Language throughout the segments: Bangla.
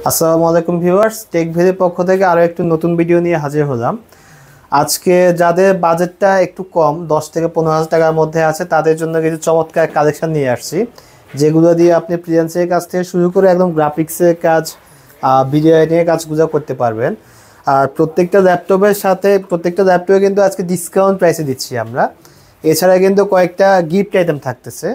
আসসালামু আলাইকুম ভিউয়ার্স, টেক ভেদের পক্ষ থেকে আরও একটু নতুন ভিডিও নিয়ে হাজির হলাম। আজকে যাদের বাজেটটা একটু কম 10 থেকে 15,000 টাকার মধ্যে আছে তাদের জন্য কিছু চমৎকার কালেকশন নিয়ে আসছি, যেগুলো দিয়ে আপনি ফ্রিল্যান্সের কাজ থেকে শুরু করে একদম গ্রাফিক্সের কাজ, ভিডিও এডিটিংয়ের কাজগুলো করতে পারবেন। আর প্রত্যেকটা ল্যাপটপে কিন্তু আজকে ডিসকাউন্ট প্রাইসে দিচ্ছি আমরা। এছাড়া কিন্তু কয়েকটা গিফট আইটেম থাকতেছে,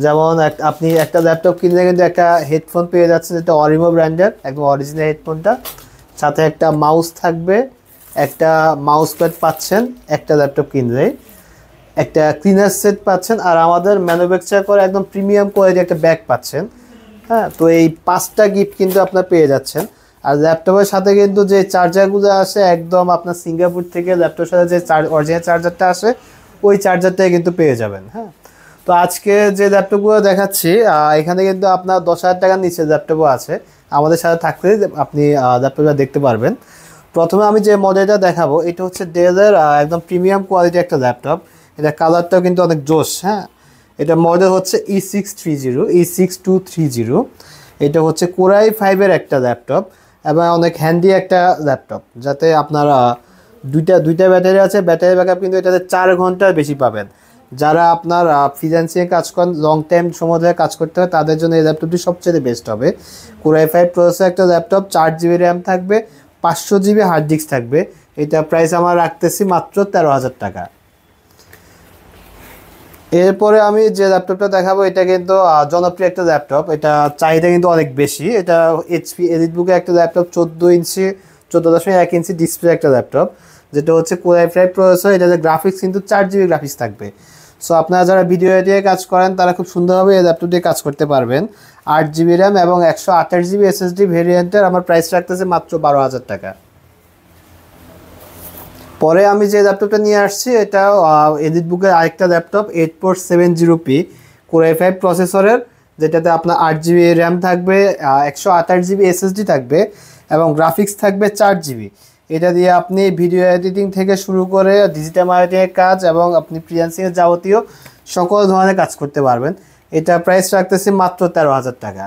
যেমন আপনি একটা ল্যাপটপ কিনলে কিন্তু একটা হেডফোন পেয়ে যাচ্ছেন, যেটা অরিমো ব্র্যান্ডের একদম অরিজিনাল হেডফোনটা, সাথে একটা মাউস থাকবে, একটা মাউস প্যাড পাচ্ছেন একটা ল্যাপটপ কিনলে, একটা ক্লিনার সেট পাচ্ছেন, আর আমাদের ম্যানুফ্যাকচার করে একদম প্রিমিয়াম কোয়ালিটি একটা ব্যাগ পাচ্ছেন। হ্যাঁ, তো এই 5টা গিফট কিন্তু আপনার পেয়ে যাচ্ছেন। আর ল্যাপটপের সাথে কিন্তু যে চার্জারগুলো আসে একদম আপনার সিঙ্গাপুর থেকে ল্যাপটপের সাথে যে অরিজিনাল চার্জারটা আসে ওই চার্জারটাই কিন্তু পেয়ে যাবেন। হ্যাঁ, তো আজকে যে ল্যাপটপগুলো দেখাচ্ছি এখানে কিন্তু আপনার 10,000 টাকার নিচে ল্যাপটপও আছে, আমাদের সাথে থাকলে আপনি ল্যাপটপটা দেখতে পারবেন। প্রথমে আমি যে মডেলটা দেখাবো এটা হচ্ছে ডেলের একদম প্রিমিয়াম কোয়ালিটি একটা ল্যাপটপ। এটা কালারটাও কিন্তু অনেক জোশ। হ্যাঁ, এটা মডেল হচ্ছে E6230। এটা হচ্ছে Core i5-এর একটা ল্যাপটপ এবং অনেক হ্যান্ডি একটা ল্যাপটপ, যাতে আপনারা দুইটা ব্যাটারি আছে। ব্যাটারি ব্যাকআপ কিন্তু এটাতে 4 ঘন্টার বেশি পাবেন। যারা আপনার ফ্রিল্যান্সিংয়ে কাজ করেন, লং টাইম সময় ধরে কাজ করতে হয়, তাদের জন্য এই ল্যাপটপটি সবচেয়ে বেস্ট হবে। Core i5 প্রসেসর একটা ল্যাপটপ, 4GB র্যাম থাকবে, 500GB হার্ড ডিস্ক থাকবে। এটা প্রাইস আমরা রাখতেছি মাত্র 13,000 টাকা। এরপরে আমি যে ল্যাপটপটা দেখাবো এটা কিন্তু জনপ্রিয় একটা ল্যাপটপ, এটা চাহিদা কিন্তু অনেক বেশি। এটা HP এলিটবুকের একটা ল্যাপটপ, 14.1 ইঞ্চি ডিসপ্লে একটা ল্যাপটপ, যেটা হচ্ছে Core i5 প্রসেসর। এটাতে গ্রাফিক্স কিন্তু 4GB গ্রাফিক্স থাকবে। সো আপনারা যারা ভিডিও এডিটিংয়ে কাজ করেন তারা খুব সুন্দরভাবে এই ল্যাপটপ দিয়ে কাজ করতে পারবেন। 8GB র্যাম এবং 128GB SSD ভেরিয়েন্টের আমার প্রাইস রাখতেছে মাত্র 12,000 টাকা। পরে আমি যে ল্যাপটপটা নিয়ে আসছি এটা এলিটবুকের আরেকটা ল্যাপটপ, 8470p Core i5 প্রসেসরের, যেটাতে আপনার 8GB র্যাম থাকবে, 128GB SSD থাকবে এবং গ্রাফিক্স থাকবে 4GB। এটা দিয়ে আপনি ভিডিও এডিটিং থেকে শুরু করে ডিজিটাল মার্কেটিংয়ের কাজ এবং আপনি ফ্রিল্যান্সিংয়ের যাবতীয় সকল ধরনের কাজ করতে পারবেন। এটা প্রাইস রাখতেছি মাত্র 13,000 টাকা।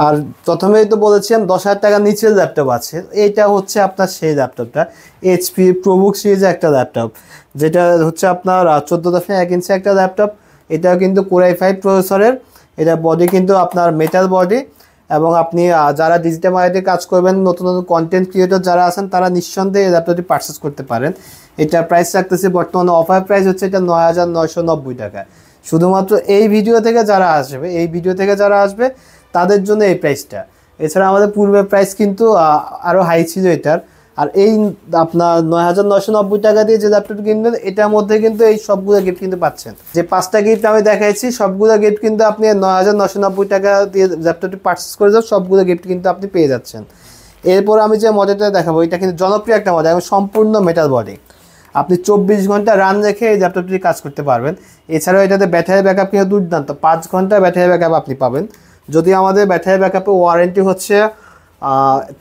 আর প্রথমেই তো বলেছিলাম 10,000 টাকার নিচের ল্যাপটপ আছে, এইটা হচ্ছে আপনার সেই ল্যাপটপটা, HP ProBook সিরিজের একটা ল্যাপটপ, যেটা হচ্ছে আপনার 14.1 ইঞ্চি একটা ল্যাপটপ। এটাও কিন্তু Core i5 প্রসেসরের। এটা বডি কিন্তু আপনার মেটাল বডি, এবং আপনি যারা ডিজিটাল মার্কেটিং কাজ করবেন, নতুন নতুন কন্টেন্ট ক্রিয়েটর যারা আছেন, তারা নিঃসন্দেহে এই ল্যাপটপটি পারচেস করতে পারেন। এটা প্রাইস রাখতেছে বর্তমানে অফার প্রাইস হচ্ছে এটা 9,990 টাকা। শুধুমাত্র এই ভিডিও থেকে যারা আসবে তাদের জন্য এই প্রাইসটা। এছাড়া আমাদের পূর্বের প্রাইস কিন্তু আরও হাই ছিল এটার। আর এই আপনার 9,990 টাকা দিয়ে যে ল্যাপটপ কিনবেন, এটার মধ্যে কিন্তু এই সবগুলো গিফট কিন্তু পাচ্ছেন। যে 5টা গিফট আমি দেখাইছি সবগুলো গিফট কিন্তু আপনি 9,990 টাকা দিয়ে ল্যাপটপটি পারচেস করে যান, সবগুলো গিফট কিন্তু আপনি পেয়ে যাচ্ছেন। এরপর আমি যে মডেলটা দেখাবো এটা কিন্তু জনপ্রিয় একটা মডেল এবং সম্পূর্ণ মেটাল বডি। আপনি 24 ঘন্টা রান রেখে এই ল্যাপটপটি কাজ করতে পারবেন। এছাড়াও এটাতে ব্যাটারি ব্যাকআপ কিন্তু দুর্দান্ত, 5 ঘন্টা ব্যাটারি ব্যাকআপ আপনি পাবেন। যদি আমাদের ব্যাটারি ব্যাকআপের ওয়ারেন্টি হচ্ছে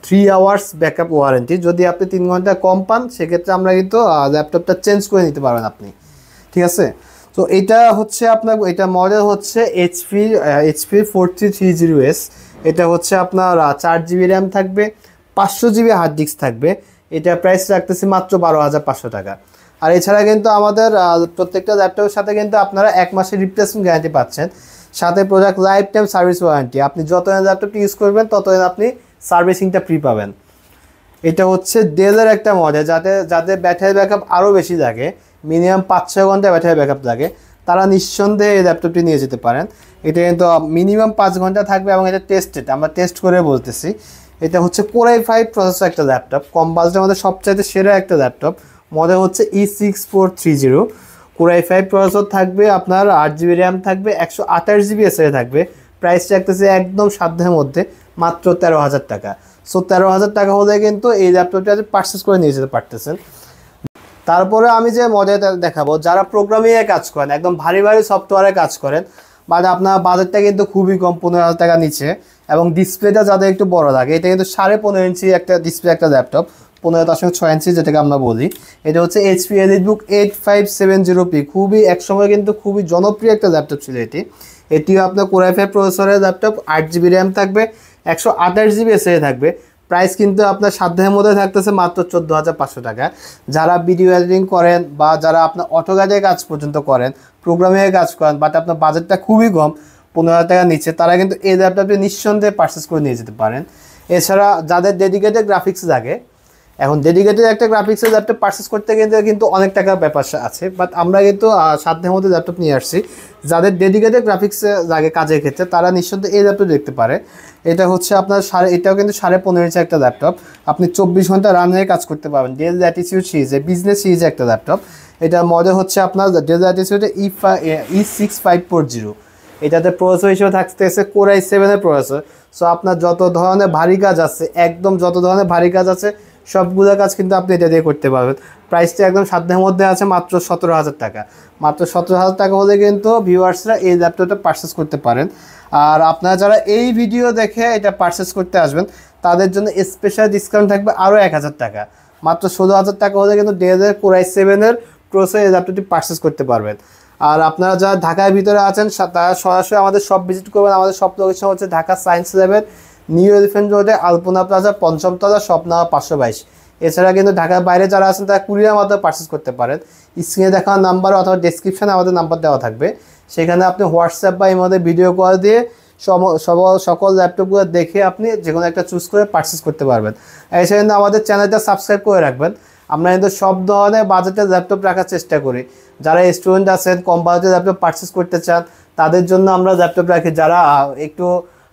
3 আওয়ার্স ব্যাকআপ ওয়ারেন্টি। যদি আপনি 3 ঘন্টা কম পান সেক্ষেত্রে আমরা কিন্তু ল্যাপটপটা চেঞ্জ করে নিতে পারবেন আপনি, ঠিক আছে। তো এটা হচ্ছে আপনার, এটা মডেল হচ্ছে HP 4330S। এটা হচ্ছে আপনার 4GB র্যাম থাকবে, 500GB হার্ড ডিস্ক থাকবে। এটা প্রাইস রাখতেছি মাত্র 12,500 টাকা। আর এছাড়া কিন্তু আমাদের প্রত্যেকটা ল্যাপটপের সাথে কিন্তু আপনারা 1 মাসের রিপ্লেসমেন্ট গ্যারান্টি পাচ্ছেন, সাথে product life time service warranty. আপনি যতদিন ল্যাপটপটি ইউজ করবেন ততদিন আপনি সার্ভিসিংটা ফ্রি পাবেন। এটা হচ্ছে ডেলের একটা মডেল, যাদের ব্যাটারি ব্যাকআপ আরও বেশি লাগে, মিনিমাম 5-6 ঘন্টা ব্যাটারি ব্যাকআপ লাগে, তারা নিঃসন্দেহে এই ল্যাপটপটি নিয়ে যেতে পারেন। এটা কিন্তু মিনিমাম 5 ঘন্টা থাকবে এবং এটা টেস্টেড, আমরা টেস্ট করে বলতেছি। এটা হচ্ছে Core i5 প্রসেসর একটা ল্যাপটপ, কম বাজেটের মধ্যে সবচাইতে সেরা একটা ল্যাপটপ। মডেল হচ্ছে E6430। Core i5 প্রসেসর থাকবে, আপনার 8GB র্যাম থাকবে, 128GB SSD থাকবে। প্রাইস রাখতেছে একদম সাধ্যের মধ্যে, মাত্র 13,000 টাকা। সো 13,000 টাকা হলে কিন্তু এই ল্যাপটপটা আপনি পারচেস করে নিয়ে যেতে পারতেছেন। তারপরে আমি যে মডেলটা দেখাবো, যারা প্রোগ্রামিংয়ে কাজ করেন, একদম ভারী সফটওয়্যারে কাজ করেন, বাট আপনার বাজেটটা কিন্তু খুবই কম, 15,000 টাকা নিচে, এবং ডিসপ্লেটা যাদের একটু বড় লাগে, এটা কিন্তু 15.5 ইঞ্চি একটা ডিসপ্লে একটা ল্যাপটপ, 15.6 ইঞ্চি যেটাকে আমরা বলি। এটা হচ্ছে HP EliteBook 8570p, খুবই একসময় কিন্তু খুবই জনপ্রিয় একটা ল্যাপটপ ছিল এটিও আপনার Core i5 প্রসেসরের ল্যাপটপ, 8GB র্যাম থাকবে, 128 জিবি এসএসডি থাকবে। প্রাইস কিন্তু আপনার সাধ্যের মধ্যে থাকতেছে মাত্র 14,500 টাকা। যারা ভিডিও এডিটিং করেন বা যারা আপনার অটোক্যাডের কাজ পর্যন্ত করেন, প্রোগ্রামিংয়ের কাজ করেন, বাট আপনার বাজেটটা খুবই কম, 15,000 টাকার নিচে, তারা কিন্তু এই ল্যাপটপটি নিঃসন্দেহে পারচেস করে নিয়ে যেতে পারেন। এছাড়া যাদের ডেডিকেটেড গ্রাফিক্স লাগে, এখন ডেডিকেটেড একটা গ্রাফিক্সের ল্যাপটপ পারচেস করতে কিন্তু অনেক টাকার ব্যাপার আছে, বাট আমরা কিন্তু সাধ্যের মধ্যে ল্যাপটপ নিয়ে আসছি। যাদের ডেডিকেটেড গ্রাফিক্স লাগে কাজের ক্ষেত্রে, তারা নিঃসন্দেহে এই ল্যাপটপ দেখতে পারে। এটা হচ্ছে আপনার এটাও কিন্তু 15.5 ইঞ্চি একটা ল্যাপটপ, আপনি 24 ঘন্টা রান হয়ে কাজ করতে পারবেন। ডেল ল্যাটিটিউড সিরিজে, বিজনেস সিরিজে একটা ল্যাপটপ। এটা মডেল হচ্ছে আপনার ডেল ল্যাটিটিউডে E6540। এটাতে প্রসেসর হিসেবে থাকতেছে Core i7 প্রসেসর। সো আপনার যত ধরনের ভারী কাজ আছে, একদম যত ধরনের ভারী কাজ আছে সবগুলো কাজ কিন্তু আপনি এটা দিয়ে করতে পারবেন। প্রাইসটা একদম সাধ্যের মধ্যে আছে, মাত্র 17,000 টাকা। মাত্র 17,000 টাকা হলে কিন্তু ভিউয়ার্সরা এই ল্যাপটপটা পারচেস করতে পারেন। আর আপনারা যারা এই ভিডিও দেখে এটা পারচেস করতে আসবেন, তাদের জন্য স্পেশাল ডিসকাউন্ট থাকবে আরও 1,000 টাকা। মাত্র 16,000 টাকা হলে কিন্তু ডেলের Core i7 প্রসেসর এই ল্যাপটপটি পারচেস করতে পারবেন। আর আপনারা যারা ঢাকার ভিতরে আছেন, তারা সরাসরি আমাদের শপ ভিজিট করবেন। আমাদের শপ লোকেশন হচ্ছে ঢাকা সায়েন্স ল্যাবের নিউ এলিফ্যান্ট রোডে আলপনা প্লাজা 5ম তলা, শপ নাম্বার 522। এছাড়া কিন্তু ঢাকার বাইরে যারা আছেন তারা কুরিয়ার মাধ্যমে পারচেস করতে পারেন। স্ক্রিনে দেখা নাম্বার অথবা ডেসক্রিপশনে আমাদের নাম্বার দেওয়া থাকবে, সেখানে আপনি হোয়াটসঅ্যাপ বা ইমোতে ভিডিও কল দিয়ে সকল ল্যাপটপগুলো দেখে আপনি যে কোনো একটা চুজ করে পারচেস করতে পারবেন। এছাড়া কিন্তু আমাদের চ্যানেলটা সাবস্ক্রাইব করে রাখবেন। আমরা কিন্তু সব ধরনের বাজেটের ল্যাপটপ রাখার চেষ্টা করি। যারা স্টুডেন্ট আছেন, কম বাজেটের ল্যাপটপ পারচেস করতে চান, তাদের জন্য আমরা ল্যাপটপ রাখি। যারা একটু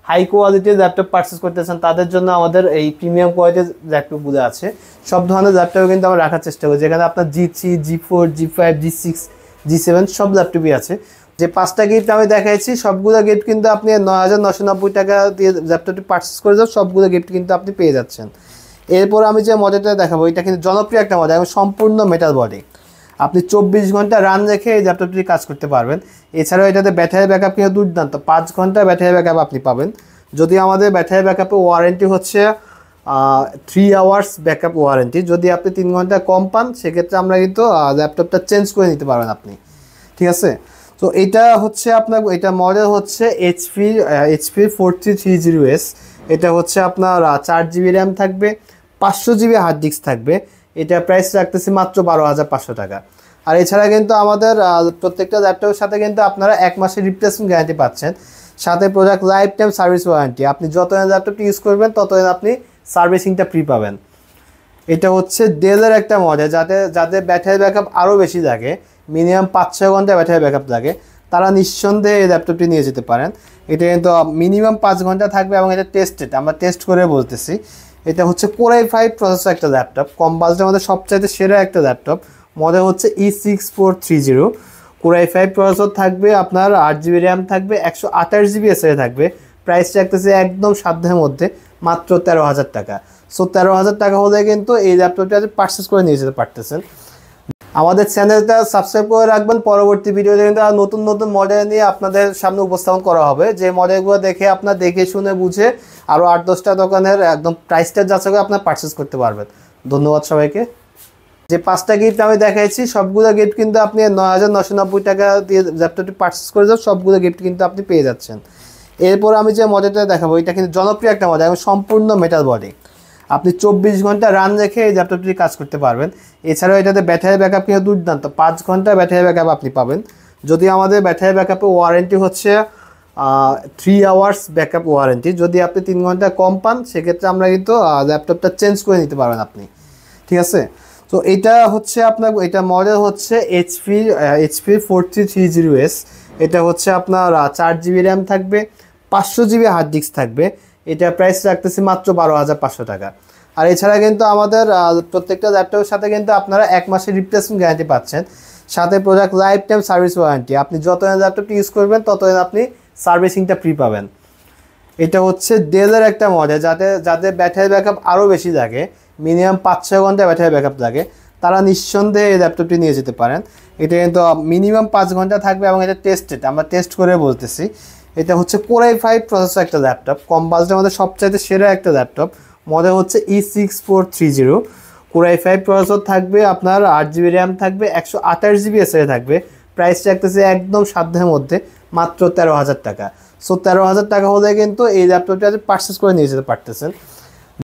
হাই কোয়ালিটির ল্যাপটপ পারচেস করতে চান, তাদের জন্য আমাদের এই প্রিমিয়াম কোয়ালিটির ল্যাপটপগুলো আছে। সব ধরনের ল্যাপটপ কিন্তু আমরা রাখার চেষ্টা করি, যেখানে আপনার G3, G4, G5, G6, G7 সব ল্যাপটপই আছে। যে 5টা গিফট আমি দেখাইছি, সবগুলো গিফট কিন্তু আপনি 9,990 টাকা দিয়ে ল্যাপটপটি পারচেস করে যান, সবগুলো গিফট কিন্তু আপনি পেয়ে যাচ্ছেন। এরপর আমি যে মডেলটা দেখাবো, এটা কিন্তু জনপ্রিয় একটা মডেল এবং সম্পূর্ণ মেটাল বডি। আপনি 24 ঘন্টা রান রেখে এই ল্যাপটপটি কাজ করতে পারবেন। এছাড়াও এটাতে ব্যাটারি ব্যাকআপ কিন্তু দুর্দান্ত, 5 ঘন্টা ব্যাটারি ব্যাকআপ আপনি পাবেন। যদি আমাদের ব্যাটারি ব্যাকআপের ওয়ারেন্টি হচ্ছে 3 আওয়ার্স ব্যাকআপ ওয়ারেন্টি। যদি আপনি 3 ঘন্টা কম পান, সেক্ষেত্রে আমরা কিন্তু ল্যাপটপটা চেঞ্জ করে নিতে পারবেন আপনি, ঠিক আছে। তো এটা হচ্ছে আপনার, এটা মডেল হচ্ছে HP 4330S। এটা হচ্ছে আপনার 4GB র্যাম থাকবে, 500GB হার্ড ডিস্ক থাকবে। এটা প্রাইস রাখতেছি মাত্র 12,500 টাকা। আর এছাড়া কিন্তু আমাদের প্রত্যেকটা ল্যাপটপের সাথে কিন্তু আপনারা 1 মাসের রিপ্লেসমেন্ট গ্যারান্টি পাচ্ছেন, সাথে product life time service warranty. আপনি যতদিন ল্যাপটপটি ইউজ করবেন ততদিন আপনি সার্ভিসিংটা ফ্রি পাবেন। এটা হচ্ছে ডেলের একটা মডেল, যাদের ব্যাটারি ব্যাকআপ আরও বেশি লাগে, মিনিমাম 5-6 ঘন্টা ব্যাটারি ব্যাকআপ লাগে, তারা নিঃসন্দেহে এই ল্যাপটপটি নিয়ে যেতে পারেন। এটা কিন্তু মিনিমাম 5 ঘন্টা থাকবে এবং এটা টেস্টেড, আমরা টেস্ট করে বলতেছি। এটা হচ্ছে Core i5 প্রসেসর একটা ল্যাপটপ, কম বাজেটের মধ্যে সবচাইতে সেরা একটা ল্যাপটপ। মডেল হচ্ছে E6430। Core i5 প্রসেসর থাকবে, আপনার 8GB র্যাম থাকবে, 128GB এসএসডি থাকবে। প্রাইস রাখতেছে একদম সাধ্যের মধ্যে, মাত্র 13,000 টাকা। সো 13,000 টাকা হলে কিন্তু এই ল্যাপটপটি আপনি পারচেস করে নিয়ে যেতে পারতেছেন। আমাদের চ্যানেলটা সাবস্ক্রাইব করে রাখবেন। পরবর্তী ভিডিওতে কিন্তু নতুন নতুন মডেল নিয়ে আপনাদের সামনে উপস্থাপন করা হবে, যে মডেলগুলো দেখে আপনার দেখে শুনে বুঝে আরও 8-10টা দোকানের একদম প্রাইসটা যাচাই করে আপনার পারচেস করতে পারবেন। ধন্যবাদ সবাইকে। যে 5টা গিফট আমি দেখাইছি, সবগুলো গিফট কিন্তু আপনি 9,990 টাকা দিয়ে ল্যাপটপটি পারচেস করে যান, সবগুলো গিফট কিন্তু আপনি পেয়ে যাচ্ছেন। এরপর আমি যে মডেলটা দেখাবো, এটা কিন্তু জনপ্রিয় একটা মডেল এবং সম্পূর্ণ মেটাল বডি। আপনি 24 ঘন্টা রান রেখে এই ল্যাপটপটি কাজ করতে পারবেন। এছাড়াও এটাতে ব্যাটারি ব্যাকআপ কিন্তু দুর্দান্ত, 5 ঘন্টা ব্যাটারি ব্যাকআপ আপনি পাবেন। যদি আমাদের ব্যাটারি ব্যাকআপের ওয়ারেন্টি হচ্ছে 3 আওয়ার্স ব্যাকআপ ওয়ারেন্টি। যদি আপনি 3 ঘন্টা কম পান, সেক্ষেত্রে আমরা কিন্তু ল্যাপটপটা চেঞ্জ করে নিতে পারবেন আপনি, ঠিক আছে। তো এটা হচ্ছে আপনার, এটা মডেল হচ্ছে HP 4330S। এটা হচ্ছে আপনার 4GB র্যাম থাকবে, 500GB হার্ড ডিস্ক থাকবে। এটা প্রাইস রাখতেছি মাত্র 12,500 টাকা। আর এছাড়া কিন্তু আমাদের প্রত্যেকটা ল্যাপটপের সাথে কিন্তু আপনারা 1 মাসের রিপ্লেসমেন্ট গ্যারান্টি পাচ্ছেন, সাথে product life time service warranty. আপনি যতদিন ল্যাপটপটি ইউজ করবেন ততদিন আপনি সার্ভিসিংটা ফ্রি পাবেন। এটা হচ্ছে ডেলের একটা মডেল, যাদের ব্যাটারি ব্যাকআপ আরও বেশি লাগে, মিনিমাম 5-6 ঘন্টা ব্যাটারি ব্যাকআপ লাগে, তারা নিঃসন্দেহে এই ল্যাপটপটি নিয়ে যেতে পারেন। এটা কিন্তু মিনিমাম 5 ঘন্টা থাকবে এবং এটা টেস্টেড, আমরা টেস্ট করে বলতেছি। এটা হচ্ছে Core i5 প্রসেসর একটা ল্যাপটপ, কম বাজেটের মধ্যে সবচাইতে সেরা একটা ল্যাপটপ। মডেল হচ্ছে E6430। Core i5 প্রসেসর থাকবে, আপনার 8GB র্যাম থাকবে, 128GB এসএসডি থাকবে। প্রাইস রাখতেছে একদম সাধ্যের মধ্যে, মাত্র 13,000 টাকা। সো 13,000 টাকা হলে কিন্তু এই ল্যাপটপটা পারচেস করে নিয়ে যেতে পারতেছেন।